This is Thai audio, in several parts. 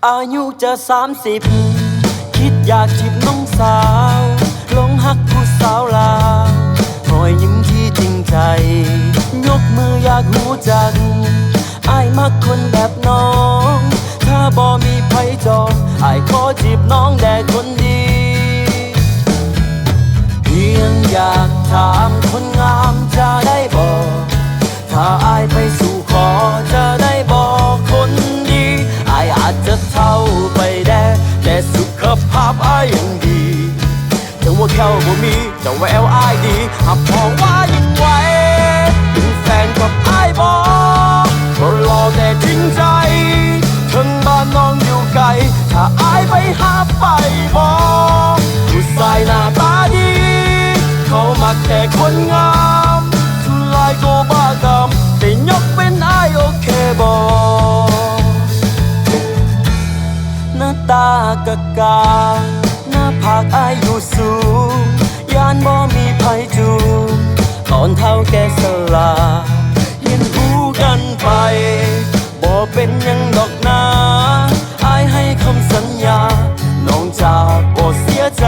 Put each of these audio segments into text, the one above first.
อายุจะ30คิดอยากจีบน้องสาวลงฮักผู้สาวลาวหอยยิ้มที่จริงใจยกมืออยากหูจักอ้ายมักคนแบบน้องถ้าบ่มีไผจองอ้ายขอจีบน้องแด่คนดีเพียงอยากถามคนงามจะได้บอกถ้าอ้ายไปสู่ขอจะได้บอกคนดีอ้ายอาจจะเท่าไปแต่สุขภาพอ้ายยังดีถึงว่าแค่บ่มีแต่แววอ้ายดีหักพอว่ายังไหวเป็นแฟนกับอ้ายบอกก็รอแต่จริงใจถึงบ้านน้องอยู่ไกลถ้าอ้ายไปหาไปบอกผู้ชายหน้าตาดีเขามักแต่คนงามทุลายก็บ้ากำแต่ยกเป็นอ้ายโอเคบอกหน้าตากะกาหน้าผากอ้ายอยู่สูงยานบ่มีไผจูงตอนเท่าแก่สลาเห็นผู้กันไปบ่เป็นยังดอกนาอ้ายให้คำสัญญาน้องจากบ่เสียใจ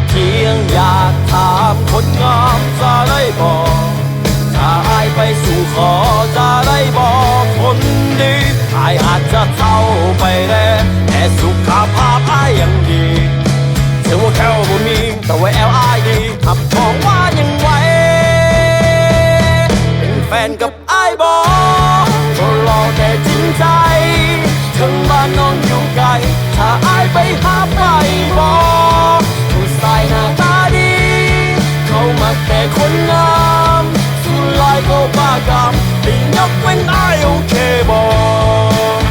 เพียงอยากถามคนงามจะได้บอกถ้าอ้ายไปสู่ขอจะได้บอกคนดีอ้ายอาจจะเท่าไปแต่สุขภาพอ้ายยังดีถึงว่าแค่บ่มีแต่ว่าแอลอ้ายดีหับของว่ายังไหวเป็นแฟนกับอ้ายบอกก็รอแต่จริงใจถึงบ้านน้องอยู่ไกลถ้าอ้ายไปหาไปบอกผู้ชายหน้าตาดีเขามักแต่คนงามสุดลายก็บ้ากำแต่ยกเว้นอ้ายโอเคบอก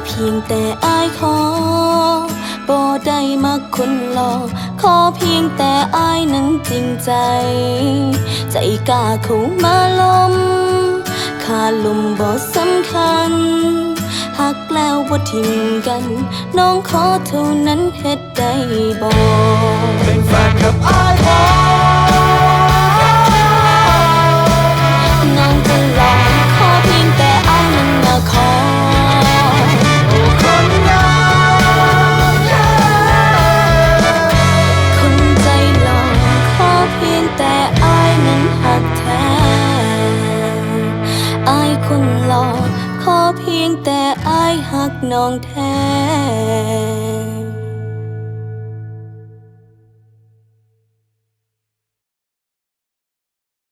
เพียงแต่อ้ายขอบ่ได้มักคนหลอกขอเพียงแต่อ้ายนั้นจริงใจใจกล้าเข้ามาล้มค่าลมบ่สำคัญหักแล้วบ่ทิ้งกันน้องขอเท่านั้นเฮ็ดได้บ่เป็นแฟนกับอ้ายบ่น้องจะลองขอเพียงแต่อ้ายนั้นมาขอคนหล่อขอเพียงแต่อ้ายหักน้องแท้